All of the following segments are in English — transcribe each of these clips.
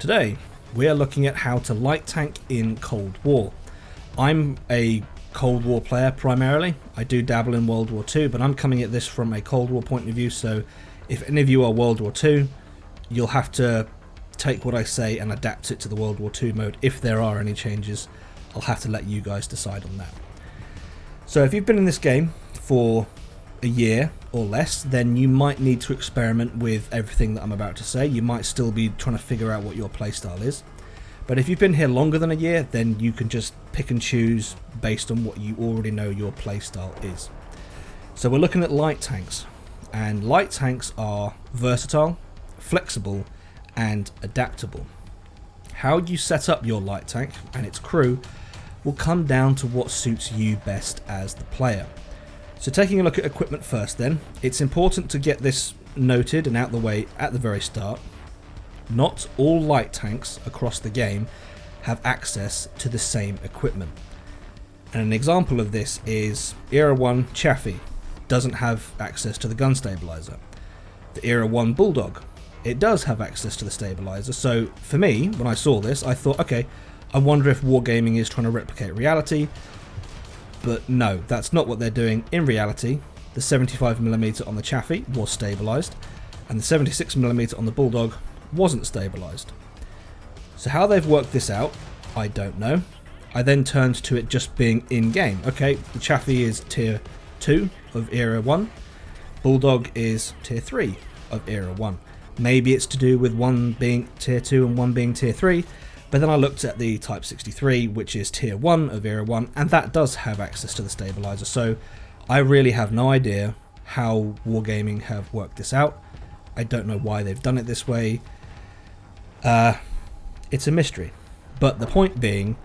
today we are looking at how to light tank in Cold War. I'm a Cold War player primarily. I do dabble in World War II, but I'm coming at this from a Cold War point of view, so if any of you are World War II, you'll have to take what I say and adapt it to the World War II mode. If there are any changes, I'll have to let you guys decide on that. So if you've been in this game for a year or less, then you might need to experiment with everything that I'm about to say. You might still be trying to figure out what your playstyle is. But if you've been here longer than a year, then you can just pick and choose based on what you already know your playstyle is. So we're looking at light tanks. And light tanks are versatile, flexible, and adaptable. How you set up your light tank and its crew will come down to what suits you best as the player. So taking a look at equipment first then, it's important to get this noted and out the way at the very start. Not all light tanks across the game have access to the same equipment. And an example of this is Era 1 Chaffee doesn't have access to the gun stabilizer. The Era 1 Bulldog, it does have access to the stabilizer. So for me, when I saw this, I thought, okay, I wonder if wargaming is trying to replicate reality. But no, that's not what they're doing. In reality, the 75mm on the Chaffee was stabilized, and the 76mm on the Bulldog wasn't stabilized. So how they've worked this out, I don't know. I then turned to it just being in-game. Okay, the Chaffee is tier 2 of Era 1, Bulldog is tier 3 of Era 1. Maybe it's to do with one being tier 2 and one being tier 3, but then I looked at the Type 63, which is tier 1 of Era 1, and that does have access to the stabilizer. So I really have no idea how Wargaming have worked this out. I don't know why they've done it this way. It's a mystery. But the point being,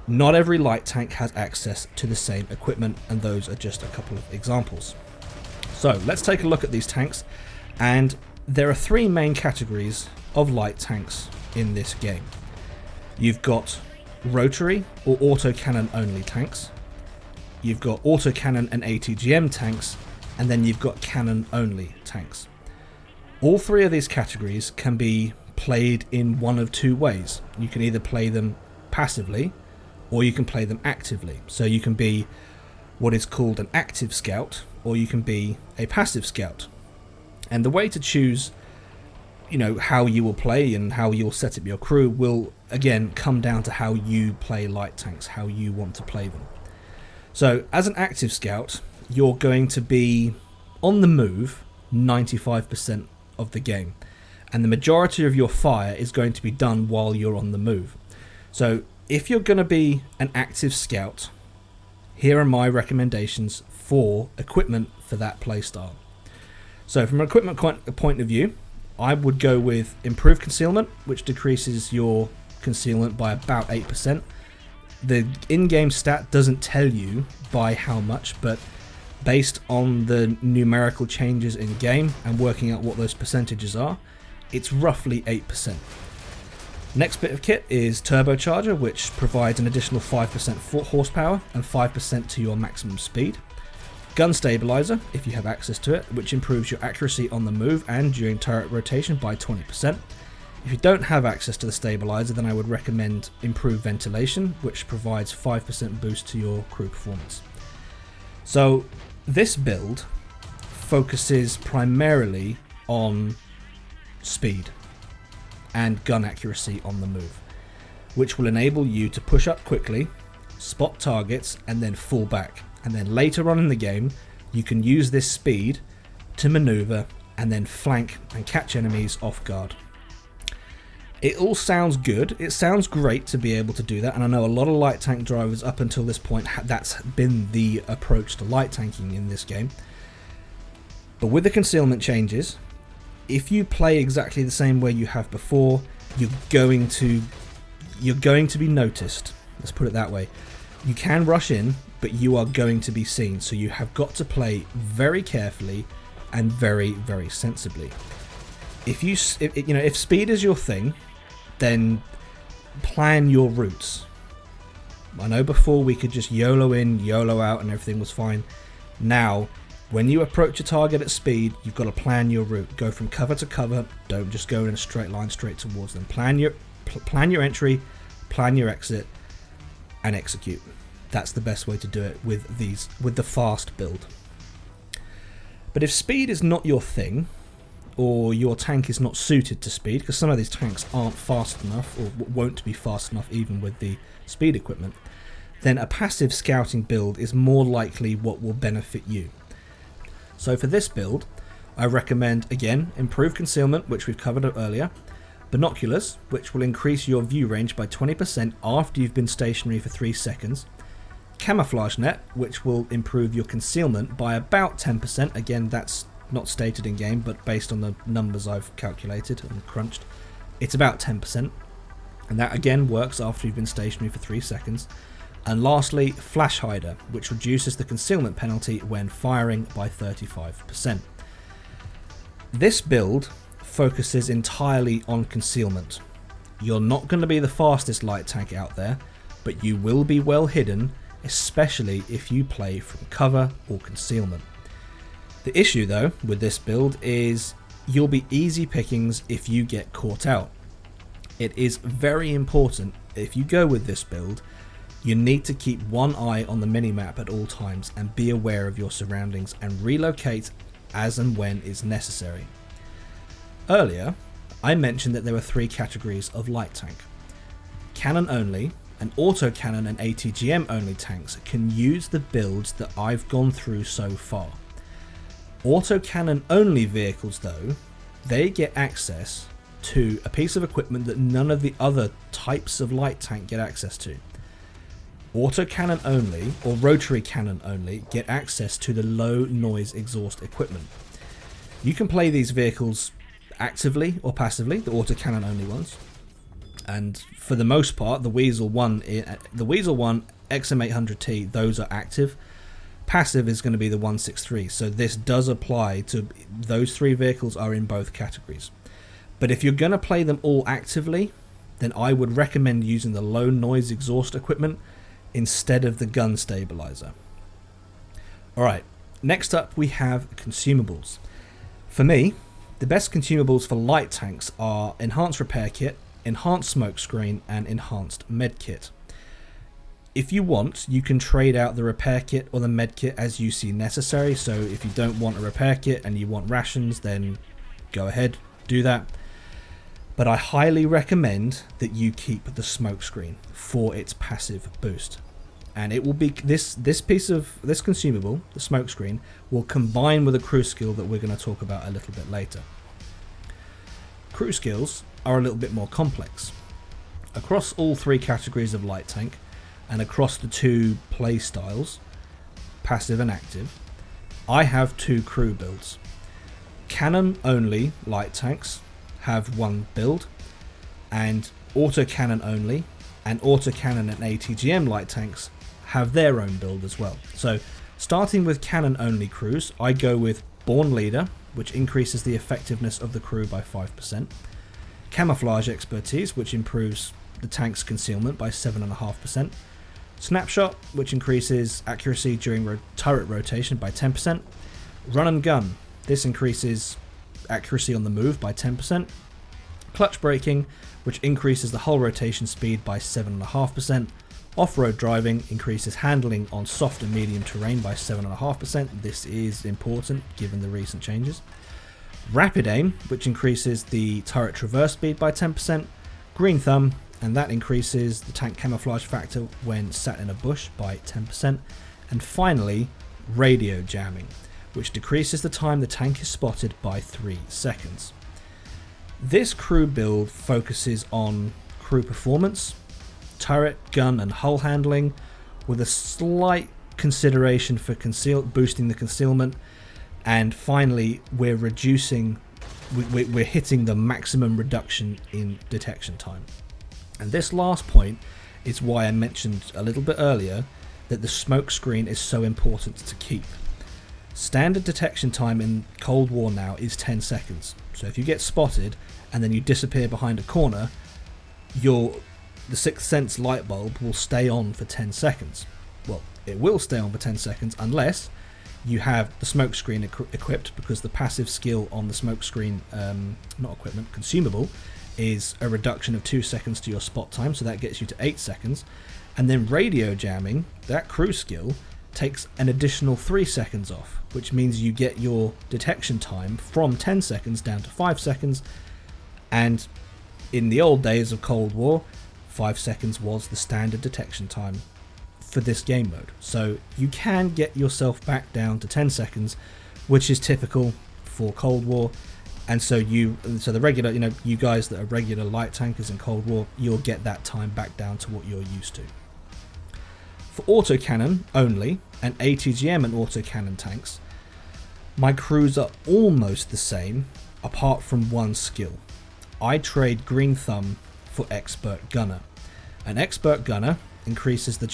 not every light tank has access to the same equipment, and those are just a couple of examples. So let's take a look at these tanks, and there are three main categories of light tanks in this game. You've got rotary or autocannon only tanks, you've got autocannon and ATGM tanks, and then you've got cannon only tanks. All three of these categories can be played in one of two ways. You can either play them passively or you can play them actively. So you can be what is called an active scout, or you can be a passive scout. And the way to choose, how you will play and how you'll set up your crew will again come down to how you play light tanks, how you want to play them. So as an active scout, you're going to be on the move 95% of the game, and the majority of your fire is going to be done while you're on the move. So if you're going to be an active scout, here are my recommendations for equipment for that playstyle. So from an equipment point of view, I would go with improved concealment, which decreases your concealment by about 8%. The in-game stat doesn't tell you by how much, but based on the numerical changes in game and working out what those percentages are, it's roughly 8%. Next bit of kit is turbocharger, which provides an additional 5% horsepower and 5% to your maximum speed. Gun stabilizer, if you have access to it, which improves your accuracy on the move and during turret rotation by 20%. If you don't have access to the stabilizer, then I would recommend improved ventilation, which provides 5% boost to your crew performance. So this build focuses primarily on speed and gun accuracy on the move, which will enable you to push up quickly, spot targets, and then fall back. And then later on in the game, you can use this speed to maneuver and then flank and catch enemies off guard. It all sounds good. It sounds great to be able to do that, and I know a lot of light tank drivers up until this point, that's been the approach to light tanking in this game. But with the concealment changes, if you play exactly the same way you have before, you're going to be noticed. Let's put it that way. You can rush in, but you are going to be seen, so you have got to play very carefully and very, very sensibly. If speed is your thing, then plan your routes. I know before we could just YOLO in, YOLO out, and everything was fine. Now, When you approach a target at speed, you've got to plan your route. Go from cover to cover. Don't just go in a straight line straight towards them. Plan your entry, plan your exit, and execute. That's the best way to do it with the fast build. But if speed is not your thing, or your tank is not suited to speed, because some of these tanks aren't fast enough or won't be fast enough even with the speed equipment, then a passive scouting build is more likely what will benefit you. So for this build, I recommend, again, improved concealment, which we've covered earlier, binoculars, which will increase your view range by 20% after you've been stationary for 3 seconds, camouflage net, which will improve your concealment by about 10%, again that's not stated in game, but based on the numbers I've calculated and crunched, it's about 10%, and that again works after you've been stationary for 3 seconds. And lastly, flash hider, which reduces the concealment penalty when firing by 35%. This build focuses entirely on concealment. You're not going to be the fastest light tank out there, but you will be well hidden, especially if you play from cover or concealment. The issue though with this build is you'll be easy pickings if you get caught out. It is very important, if you go with this build, you need to keep one eye on the minimap at all times and be aware of your surroundings and relocate as and when is necessary. Earlier, I mentioned that there were 3 categories of light tank. Cannon only and autocannon and ATGM only tanks can use the builds that I've gone through so far. Autocannon only vehicles though, they get access to a piece of equipment that none of the other types of light tank get access to. Autocannon only, or rotary cannon only, get access to the low noise exhaust equipment. You can play these vehicles actively or passively, the autocannon only ones, and for the most part the Weasel 1 XM800T, those are active. Passive is going to be the 163, so this does apply to those 3 vehicles, are in both categories. But if you're going to play them all actively, then I would recommend using the low noise exhaust equipment instead of the gun stabilizer. Alright, next up we have consumables. For me, the best consumables for light tanks are enhanced repair kit, enhanced smoke screen, and enhanced med kit. If you want, you can trade out the repair kit or the med kit as you see necessary, so if you don't want a repair kit and you want rations, then go ahead, do that. But I highly recommend that you keep the smoke screen for its passive boost. And it will be this consumable, the smoke screen, will combine with a crew skill that we're going to talk about a little bit later. Crew skills are a little bit more complex. Across all 3 categories of light tank, and across the 2 play styles, passive and active, I have 2 crew builds. Cannon only light tanks have 1 build, and autocannon only and autocannon and ATGM light tanks have their own build as well. So starting with cannon only crews, I go with Born Leader, which increases the effectiveness of the crew by 5%, camouflage expertise, which improves the tank's concealment by 7.5%, snapshot, which increases accuracy during turret rotation by 10%, run and gun, this increases accuracy on the move by 10%, clutch braking, which increases the hull rotation speed by 7.5%, off-road driving increases handling on soft and medium terrain by 7.5%, this is important given the recent changes, rapid aim, which increases the turret traverse speed by 10%, green thumb, and that increases the tank camouflage factor when sat in a bush by 10%, and finally radio jamming, which decreases the time the tank is spotted by 3 seconds. This crew build focuses on crew performance, turret, gun and hull handling, with a slight consideration for boosting the concealment, and finally we're hitting the maximum reduction in detection time. And this last point is why I mentioned a little bit earlier that the smoke screen is so important to keep. Standard detection time in Cold War now is 10 seconds. So if you get spotted and then you disappear behind a corner, the Sixth Sense light bulb will stay on for 10 seconds. Well, it will stay on for 10 seconds unless you have the smoke screen equipped, because the passive skill on the smoke screen, not equipment, consumable, is a reduction of 2 seconds to your spot time, so that gets you to 8 seconds. And then radio jamming, that crew skill, takes an additional 3 seconds off, which means you get your detection time from 10 seconds down to 5 seconds. And in the old days of Cold War, 5 seconds was the standard detection time for this game mode. So you can get yourself back down to 10 seconds, which is typical for Cold War. And so the regular, you guys that are regular light tankers in Cold War, you'll get that time back down to what you're used to. For autocannon only, and ATGM and autocannon tanks, my crews are almost the same, apart from one skill. I trade Green Thumb for Expert Gunner. An Expert Gunner increases the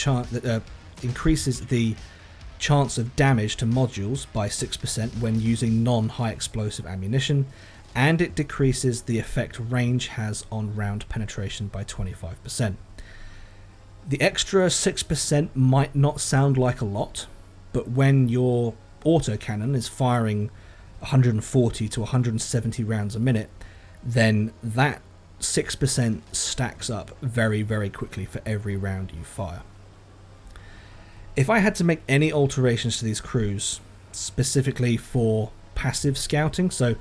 chance of damage to modules by 6% when using non-high explosive ammunition, and it decreases the effect range has on round penetration by 25%. The extra 6% might not sound like a lot, but when your autocannon is firing 140 to 170 rounds a minute, then that 6% stacks up very, very quickly for every round you fire. If I had to make any alterations to these crews, specifically for passive scouting, so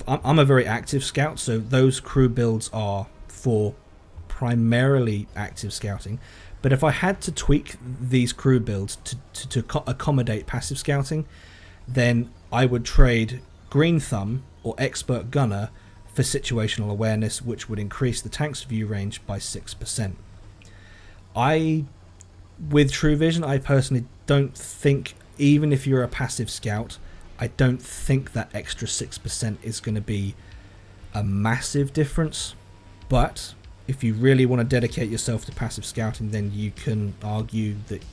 I'm a very active scout, so those crew builds are for primarily active scouting. But if I had to tweak these crew builds to accommodate passive scouting, then I would trade Green Thumb or Expert Gunner for situational awareness, which would increase the tank's view range by 6%. With True Vision, I personally don't think, even if you're a passive scout, I don't think that extra 6% is going to be a massive difference. But if you really want to dedicate yourself to passive scouting, then you can argue that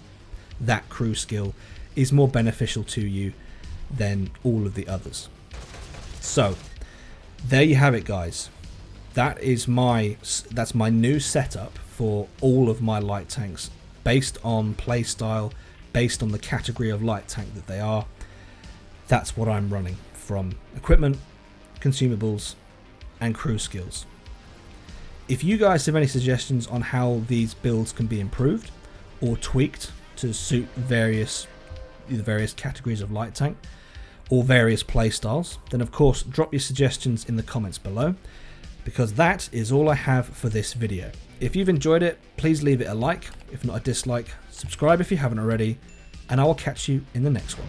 that crew skill is more beneficial to you than all of the others. So there you have it, guys. That's my new setup for all of my light tanks, based on playstyle, based on the category of light tank that they are. That's what I'm running from equipment, consumables, and crew skills. If you guys have any suggestions on how these builds can be improved or tweaked to suit the various categories of light tank or various playstyles, then of course drop your suggestions in the comments below, because that is all I have for this video. If you've enjoyed it, please leave it a like, if not a dislike, subscribe if you haven't already, and I will catch you in the next one.